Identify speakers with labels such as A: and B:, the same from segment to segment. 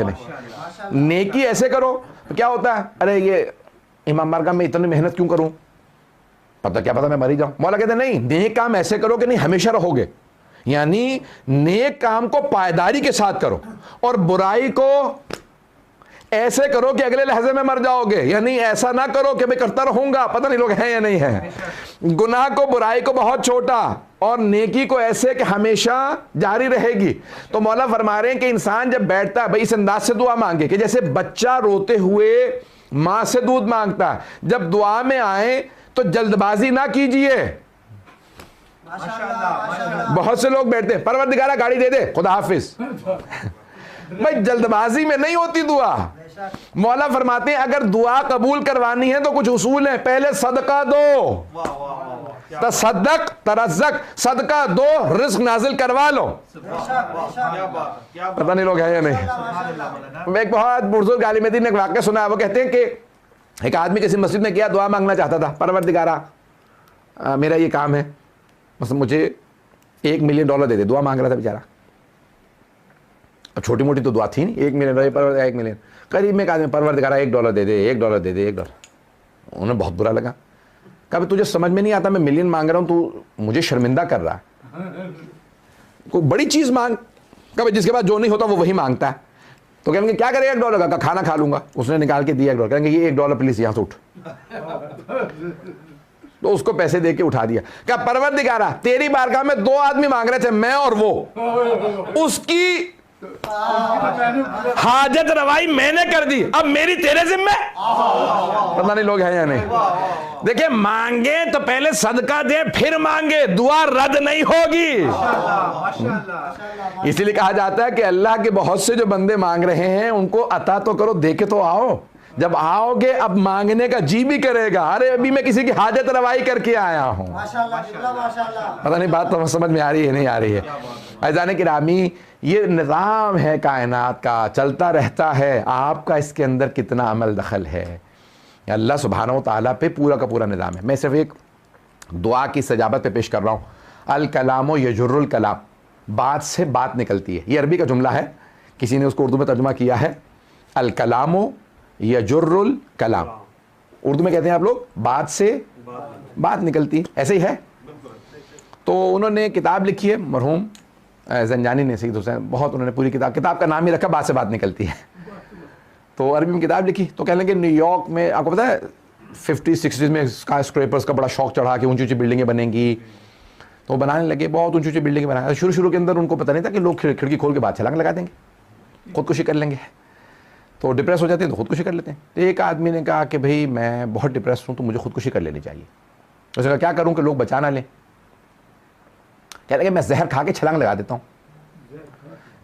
A: नहीं। नेकी ऐसे करो तो क्या होता है, अरे ये इमाम बारगाह में इतनी मेहनत क्यों करूं, पता क्या पता मैं मर ही जाऊं। मौला कहते नहीं, नेक काम ऐसे करो कि नहीं हमेशा रहोगे, यानी नेक काम को पायदारी के साथ करो और बुराई को ऐसे करो कि अगले लहजे में मर जाओगे, यानी ऐसा ना करो कि मैं करता रहूंगा, पता नहीं लोग हैं या नहीं है। गुनाह को, बुराई को बहुत छोटा और नेकी को ऐसे कि हमेशा जारी रहेगी। तो मौला फरमा रहे हैं कि इंसान जब बैठता है भाई इस अंदाज से दुआ मांगे कि जैसे बच्चा रोते हुए मां से दूध मांगता है, जब दुआ में आए तो जल्दबाजी ना कीजिए। बहुत से लोग बैठते हैं परवरदिगारा गाड़ी दे दे खुदा हाफिज भाई जल्दबाजी में नहीं होती दुआ। मौला फरमाते हैं अगर दुआ कबूल करवानी है तो कुछ उसूल है, पहले सदका दो, तसद्दक तरज़्ज़क, सदका दो, रिज़्क़ नाजिल करवा लो। पता नहीं लोग हैं या नहीं। मैं एक बहुत बुजुर्ग आलिम दीन ने एक वाक़या सुना है, वो कहते हैं कि एक आदमी किसी मस्जिद में गया, दुआ मांगना चाहता था, परवरदिगारा मेरा ये काम है, मतलब मुझे $1 मिलियन दे दे, दुआ मांग रहा था बेचारा। अब छोटी मोटी तो दुआ थी नहीं, $1 मिलियन, परवरदिगारा 1 मिलियन। करीब में एक आदमी परवरदिगारा $1 दे दे, $1 दे दे, $1। उन्हें बहुत बुरा लगा, कभी तुझे समझ में नहीं आता मैं मिलियन मांग रहा हूं, तू मुझे शर्मिंदा कर रहा है, कोई बड़ी चीज मांग। कभी जिसके पास जो नहीं होता वो वही मांगता है। तो कहेंगे क्या करेगा $1 का, खाना खा लूंगा। उसने निकाल के दिया $1, कहेंगे ये $1 प्लीज यहां से उठ। तो उसको पैसे दे के उठा दिया। क्या परवरदिगारा तेरी बारगाह में 2 आदमी मांग रहे थे, मैं और वो, उसकी हाजत रवाई मैंने कर दी, अब मेरी तेरे जिम्मे। पता नहीं लोग हैं या नहीं। देखिए मांगे तो पहले सदका दे फिर मांगे, दुआ रद्द नहीं होगी। इसीलिए कहा जाता है कि अल्लाह के बहुत से जो बंदे मांग रहे हैं उनको अता तो करो, देके तो आओ। जब आओगे अब मांगने का जी भी करेगा, अरे अभी मैं किसी की हाजत रवाई करके आया हूं। पता नहीं बात तो समझ में आ रही है नहीं आ रही है। अज़ान किरामी, ये निज़ाम है कायनात का, चलता रहता है, आपका इसके अंदर कितना अमल दखल है, अल्लाह सुब्हानहू व तआला पे पूरा का पूरा निज़ाम है। मैं सिर्फ एक दुआ की सजावत पे पेश कर रहा हूँ। अल कलामो यजुर्रुल कलाम, बात से बात निकलती है। ये अरबी का जुमला है, किसी ने उसको उर्दू में तर्जुमा किया है, अल कलामो यजुर्रुल कलाम। उर्दू में कहते हैं आप लोग बात से बात निकलती, ऐसे ही है। तो उन्होंने किताब लिखी है मरहूम ज़ंजानी ने, सईद हुसैन, बहुत उन्होंने पूरी किताब का नाम ही रखा बात से बात निकलती है। तो अरबी में किताब लिखी। तो कहने लगे न्यूयॉर्क में, आपको पता है 50-60s में स्काई स्क्रैपर्स का बड़ा शौक चढ़ा कि ऊंची ऊंची बिल्डिंगें बनेंगी, तो बनाने लगे, बहुत ऊंची ऊंची बिल्डिंगें बनाए। शुरू के अंदर उनको पता नहीं था कि लोग खिड़की खोल के बाद छलांग लगा देंगे, खुदकुशी कर लेंगे, तो डिप्रेस हो जाते हैं तो खुदकुशी कर लेते हैं। तो एक आदमी ने कहा कि भाई मैं बहुत डिप्रेस हूँ तो मुझे खुदकुशी कर लेनी चाहिए। उसने कहा क्या करूँ कि लोग बचा ना लें। कह लगे मैं जहर खा के छलांग लगा देता हूँ,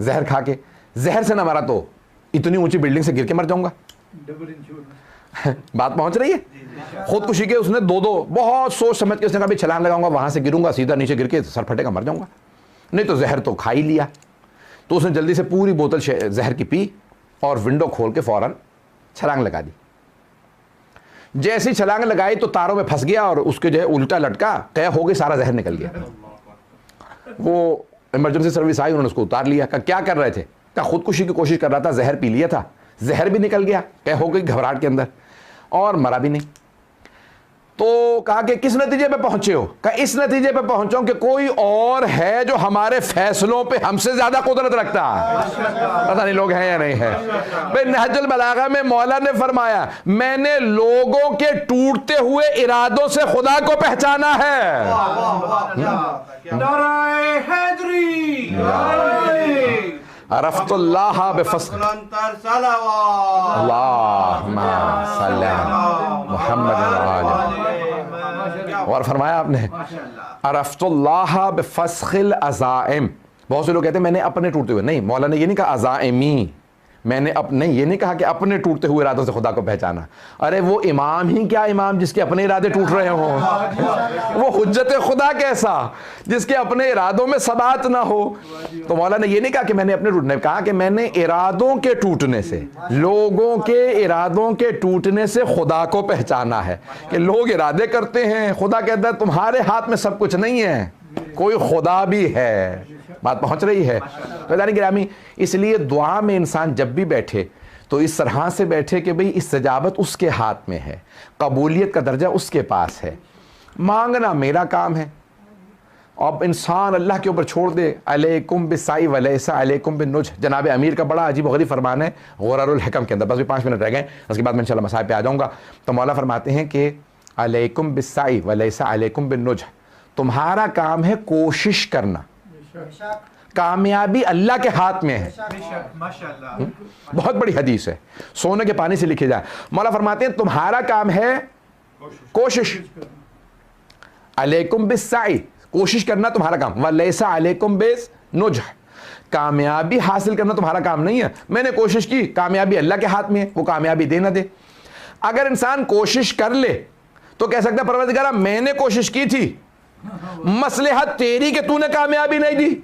A: जहर खा के, जहर से ना मरा तो इतनी ऊंची बिल्डिंग से गिर के मर जाऊंगा। बात पहुंच रही है। खुदकुशी के उसने दो बहुत सोच समझ के उसने कहा भाई छलांग लगाऊंगा, वहां से गिरूंगा, सीधा नीचे गिर के सर फटेगा, मर जाऊंगा, नहीं तो जहर तो खा ही लिया। तो उसने जल्दी से पूरी बोतल जहर की पी और विंडो खोल के फौरन छलांग लगा दी। जैसी छलांग लगाई तो तारों में फंस गया और उसके जो है उल्टा लटका, तय हो गई, सारा जहर निकल गया। वो इमरजेंसी सर्विस आई, उन्होंने उसको उतार लिया। कहा क्या कर रहे थे? कहा खुदकुशी की कोशिश कर रहा था, जहर पी लिया था, जहर भी निकल गया, तय हो गई घबराहट के अंदर, और मरा भी नहीं। तो कहा कि किस नतीजे पे पहुंचे हो? कहा इस नतीजे पे पहुंचा कि कोई और है जो हमारे फैसलों पे हमसे ज्यादा कुदरत रखता है। पता नहीं लोग हैं या नहीं है। भाई नहजुल बलागा में मौला ने फरमाया मैंने लोगों के टूटते हुए इरादों से खुदा को पहचाना है। अरफ़्तुल्लाह बिफ़स्ल अल्लाहुम्मा सल्ली अला मुहम्मद। और फरमाया आपने अरफ़्तुल्लाह बिफ़स्खिल अज़ाइम। बहुत से लोग कहते हैं मैंने अपने टूटते हुए, नहीं, मौला ने ये नहीं कहा अज़ाइमी, मैंने नहीं, ये नहीं कहा कि अपने टूटते हुए इरादों से खुदा को पहचाना। अरे वो इमाम ही क्या इमाम जिसके अपने इरादे टूट रहे हों, वो हुज्जत खुदा कैसा जिसके अपने इरादों में सबात ना हो। तो मौला ने ये नहीं कहा कि मैंने अपने टूटने, कहा कि मैंने इरादों के टूटने से, लोगों के इरादों के टूटने से खुदा को पहचाना है। कि लोग इरादे करते हैं, खुदा कहता है तुम्हारे हाथ में सब कुछ नहीं है, कोई खुदा भी है बात पहुंच रही है? तो गिरामी, इसलिए दुआ में इंसान जब भी बैठे तो इस तरह से बैठे कि भाई इस्तजाबत उसके हाथ में है, कबूलियत का दर्जा उसके पास है, मांगना मेरा काम है। अब इंसान अल्लाह के ऊपर छोड़ दे, अलैकुम बिसाई वलैसा अलैकुम बिन्नुज। जनाब अमीर का बड़ा अजीब गरीब फरमान है गुररुल हिकम के अंदर, बस भी 5 मिनट रह गए, उसके बाद मैं इंशाल्लाह मसाइब पे आ जाऊँगा। तो मौला फरमाते हैं कि अलैकुम बिसाई वलैसा अलैकुम बिन्नुज, तुम्हारा काम है कोशिश करना, कामयाबी अल्लाह के हाथ में है। बहुत बड़ी हदीस है, सोने के पानी से लिखे जाए। मौला फरमाते हैं तुम्हारा काम है कोशिश, अलैकुम बिस्साई, कोशिश करना तुम्हारा काम, वलैसा अलैकुम बिस्नुज, कामयाबी हासिल करना तुम्हारा काम नहीं है। मैंने कोशिश की, कामयाबी अल्लाह के हाथ में है, वो कामयाबी दे ना दे। अगर इंसान कोशिश कर ले तो कह सकता है परवरदिगारा मैंने कोशिश की थी, मसलहत तेरी कि तूने कामयाबी नहीं दी।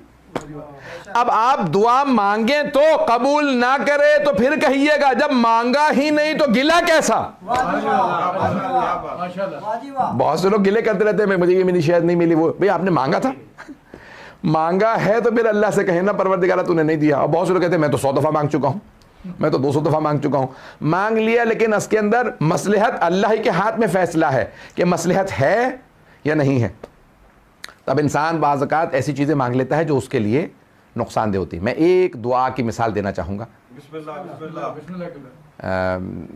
A: अब आप दुआ मांगे तो कबूल ना करे तो फिर कहिएगा जब मांगा ही नहीं तो गिला कैसा। बहुत से लोग गिले करते रहते हैं, मुझे ये मेरी शायद नहीं मिली। वो भाई आपने मांगा था, मांगा है तो फिर अल्लाह से कहे ना परवरदिगारा तूने नहीं दिया। और बहुत से लोग कहते हैं मैं तो 100 दफा मांग चुका हूं, मैं तो 200 दफा मांग चुका हूं। मांग लिया लेकिन उसके अंदर मसलहत अल्लाह ही के हाथ में फैसला है कि मसलहत है या नहीं है। तब इंसान बाज़ औक़ात ऐसी चीज़ें मांग लेता है जो उसके लिए नुकसानदेह होती है। मैं एक दुआ की मिसाल देना चाहूँगा,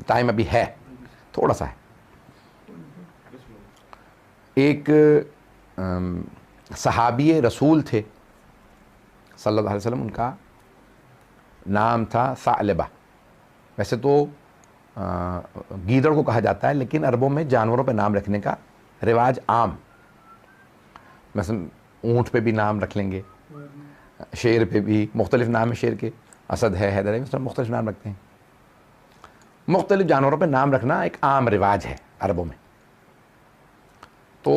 A: टाइम अभी है, थोड़ा सा है। एक सहाबी रसूल थे सल्लल्लाहु अलैहि वसल्लम, उनका नाम था सालिबा। वैसे तो गीदड़ को कहा जाता है, लेकिन अरबों में जानवरों पे नाम रखने का रिवाज आम, मतलब ऊँट पे भी नाम रख लेंगे, शेर पे भी मुख्तलिफ नाम है, शेर के असद है, हैदर है, सब मुख्तलिफ नाम रखते हैं। मुख्तलिफ जानवरों पे नाम रखना एक आम रिवाज है अरबों में। तो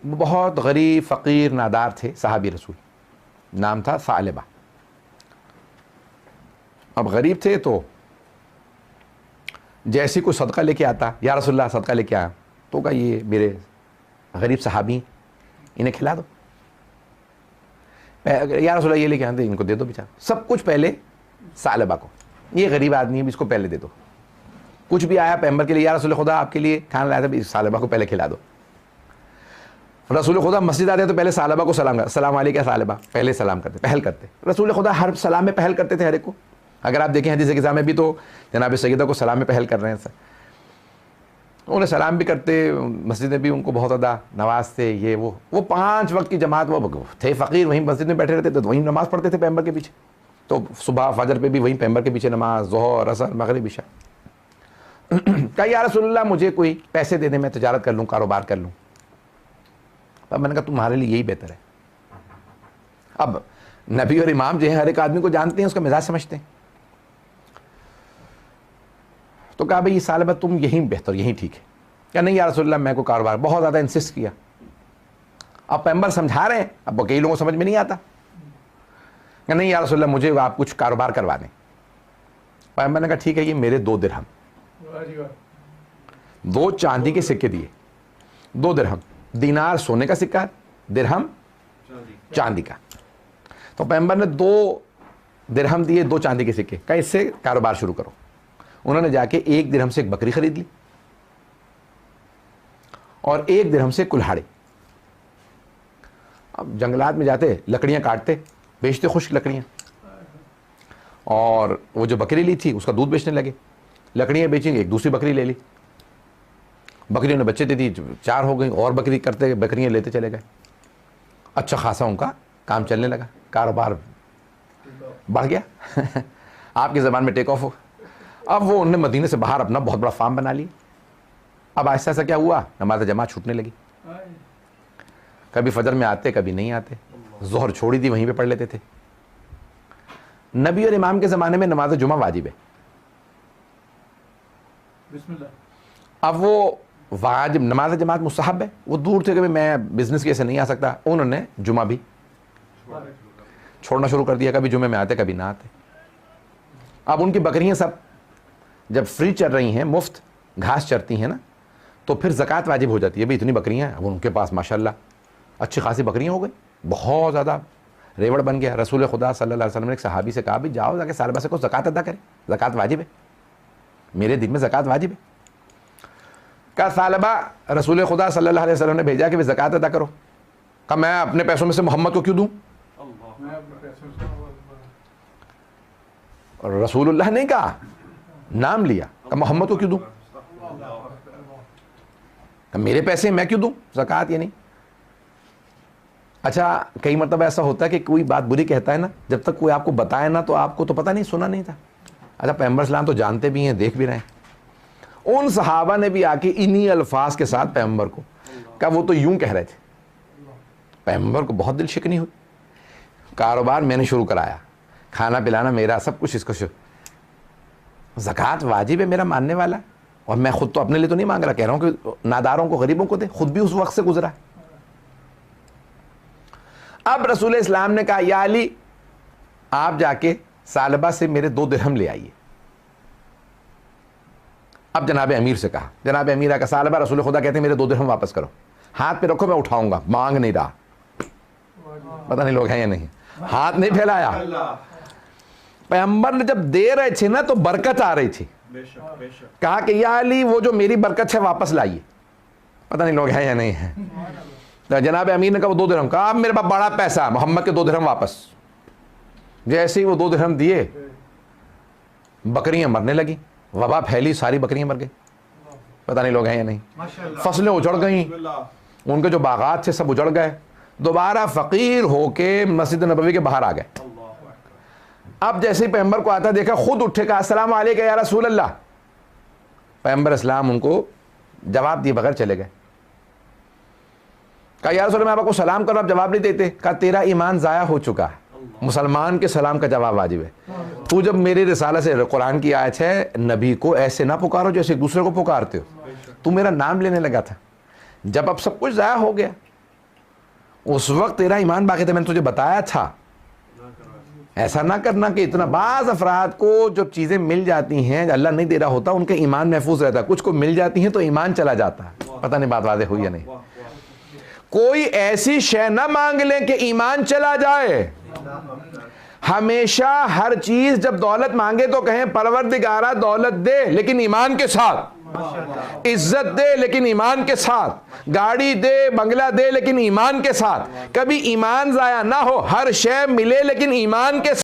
A: बहुत गरीब फ़कीर नादार थे सहाबी रसूल, नाम था सालिबा। अब गरीब थे तो जैसे कोई सदका लेके आता, या रसूलल्लाह सदका लेके आया, तो कहा ये मेरे गरीब सहाबी इन्हें खिला दो। या रसूलल्लाह ये लेके आते इनको दे दो बेचारा। सब कुछ पहले सालिबा को, ये गरीब आदमी है इसको पहले दे दो। कुछ भी आया पैगंबर के लिए, या रसूल खुदा आपके लिए खाना लाया था, इस सालिबा को पहले खिला दो। रसूल खुदा मस्जिद आते तो पहले सालिबा को सलाम कर, सलाम अलैका सालिबा, पहले सलाम करते, पहल करते। रसूल खुदा हर सलाम में पहल करते थे हर एक को। अगर आप देखें हदीस के सामने भी तो जनाब सैयदा को सलाम में पहल कर रहे हैं सर, उन्हें सलाम भी करते, मस्जिद में भी उनको बहुत ज़्यादा नवाजते। ये वो 5 वक्त की जमात, वो थे फ़कीर, वहीं मस्जिद में बैठे रहते थे, तो वहीं नमाज़ पढ़ते थे पैगंबर के पीछे। तो सुबह फजर पे भी वहीं पैगंबर के पीछे नमाज, ज़ोहर असर मगरिब इशा। कहा या रसूलल्लाह मुझे कोई पैसे दे दे, मैं तजारत कर लूँ, कारोबार कर लूँ। अब मैंने कहा तुम्हारे लिए यही बेहतर है। अब नबी और इमाम जो है हर एक आदमी को जानते हैं, उसका मिजाज समझते हैं। तो कहा भाई ये सालिबा तुम यही बेहतर, यही ठीक है। क्या नहीं या रसूलल्लाह मैं को कारोबार, बहुत ज़्यादा इंसिस्ट किया। अब पैगंबर समझा रहे हैं, अब कई लोगों को समझ में नहीं आता। क्या नहीं या रसूलल्लाह मुझे आप कुछ कारोबार करवा दें। पैगंबर ने कहा ठीक है, ये मेरे 2 दिरहम, 2 चांदी के सिक्के दिए, 2 दिरहम। दीनार सोने का सिक्का, दिरहम चांदी का। तो पैगंबर ने 2 दिरहम दिए, 2 चांदी के सिक्के, कहा इससे कारोबार शुरू करो। उन्होंने जाके 1 दिरहम से एक बकरी खरीद ली और 1 दिरहम से कुल्हाड़ी। अब जंगलात में जाते, लकड़ियां काटते, बेचते खुश्क लकड़ियां, और वो जो बकरी ली थी उसका दूध बेचने लगे। लकड़ियां बेचेंगे, एक दूसरी बकरी ले ली, बकरियों ने बच्चे दे दी, 4 हो गई, और बकरी करते बकरियां लेते चले गए। अच्छा खासा उनका काम चलने लगा, कारोबार बढ़ गया। आपकी ज़बान में टेक ऑफ हो। अब वो उन्होंने मदीने से बाहर अपना बहुत बड़ा फार्म बना लिया। अब ऐसा ऐसा क्या हुआ, नमाज जमात छूटने लगी। कभी फजर में आते, कभी नहीं आते, जोहर छोड़ी दी, वहीं पे पढ़ लेते थे। नबी और इमाम के ज़माने में नमाज जुमा वाजिब है। अब वो वाजिब, नमाज जमात मुस्तहब है। वो दूर थे, कभी मैं बिजनेस की ऐसे नहीं आ सकता, उन्होंने जुमा भी छोड़ना शुरू कर दिया। कभी जुमे में आते, कभी ना आते। अब उनकी बकरियां सब जब फ्री चर रही हैं, मुफ्त घास चरती हैं ना, तो फिर ज़कात वाजिब हो जाती है। भाई इतनी बकरियां हैं, अब उनके पास माशाल्लाह अच्छी खासी बकरियां हो गई, बहुत ज़्यादा रेवड़ बन गया। रसूल खुदा सल्लल्लाहु अलैहि वसल्लम ने एक सहाबी से कहा भी जाओ जाके सालबा से को ज़कात अदा करें, ज़कात वाजिब है, मेरे दिन में ज़कात वाजिब है। कहा सालबा रसूल खुदा सल्लल्लाहु अलैहि वसल्लम ने भेजा कि वे ज़कात अदा करो। कहा मैं अपने पैसों में से मोहम्मद को क्यों दूं? और रसूलुल्लाह ने कहा, नाम लिया, कहा मोहम्मद को क्यों दूं? कहा मेरे पैसे मैं क्यों दूं ज़कात? ये नहीं। अच्छा, कई मतलब ऐसा होता है कि कोई बात बुरी कहता है ना, जब तक कोई आपको बताए ना तो आपको तो पता नहीं, सुना नहीं था। अच्छा, पैगंबर सलाम तो जानते भी हैं, देख भी रहे हैं। उन सहाबा ने भी आके इन्हीं अल्फाज के साथ पैगंबर को कहा, वो तो यूं कह रहे थे। पैगंबर को बहुत दिल शिकनी हुई। कारोबार मैंने शुरू कराया, खाना पिलाना मेरा, सब कुछ इसको ज़कात वाजिब है, मेरा मानने वाला, और मैं खुद तो अपने लिए तो नहीं मांग रहा, कह रहा हूं कि नादारों को, गरीबों को दे, खुद भी उस वक्त से गुजरा। अब रसूल इस्लाम ने कहा, या अली आप जाके सालबा से मेरे 2 दिरहम ले आइए। अब जनाब अमीर से कहा, जनाब अमीर आका सालबा रसूल खुदा कहते हैं मेरे 2 दिरहम वापस करो। हाथ पे रखो, मैं उठाऊंगा। मांग नहीं रहा, पता नहीं लोग हैं या नहीं, हाथ नहीं फैलाया। पैगंबर ने जब दे रहे थे ना तो बरकत आ रही थी। कहा कि या अली वो जो मेरी बरकत है वापस लाइए। पता नहीं लोग हैं या नहीं है। तो जनाब अमीर ने कहा वो 2 दिरहम। कहा अब मेरे पास बड़ा पैसा, मोहम्मद के 2 दिरहम वापस। जैसे ही वो 2 दिरहम दिए, बकरियां मरने लगी, वबा फैली, सारी बकरियां मर गई। पता नहीं लोग हैं या नहीं। फसलें उजड़ गई, उनके जो बागात थे सब उजड़ गए। दोबारा फकीर होके मस्जिद नबवी के बाहर आ गए। अब जैसे ही पैगंबर को आता देखा, खुद उठे, कहा अस्सलाम वालेकुम या रसूल अल्लाह। पैगंबर इस्लाम उनको जवाब दिए बगैर चले गए। कहा या रसूल अल्लाह, मैं आपको सलाम करो, आप जवाब नहीं देते। कहा तेरा ईमान ज़ाया हो चुका है, मुसलमान के सलाम का जवाब वाजिब है। तू जब मेरे रिसाला से, कुरान की आयत है, नबी को ऐसे ना पुकारो जैसे एक दूसरे को पुकारते हो। तू मेरा नाम लेने लगा था, जब अब सब कुछ ज़ाया हो गया, उस वक्त तेरा ईमान बाकी था, मैंने तुझे बताया था। ऐसा ना करना कि इतना, बाज़ अफराद को जो चीज़ें मिल जाती हैं, अल्लाह नहीं दे रहा होता, उनके ईमान महफूज रहता है। कुछ को मिल जाती हैं तो ईमान चला जाता है। पता नहीं बात वाज़ेह हुई या नहीं। कोई ऐसी शय ना मांग लें कि ईमान चला जाए। हमेशा हर चीज जब दौलत मांगे तो कहें परवरदिगारा दौलत दे लेकिन ईमान के साथ, इज्जत दे लेकिन ईमान के साथ, गाड़ी दे, बंगला दे लेकिन ईमान के साथ। कभी ईमान जाया ना हो, हर शय मिले लेकिन ईमान के साथ।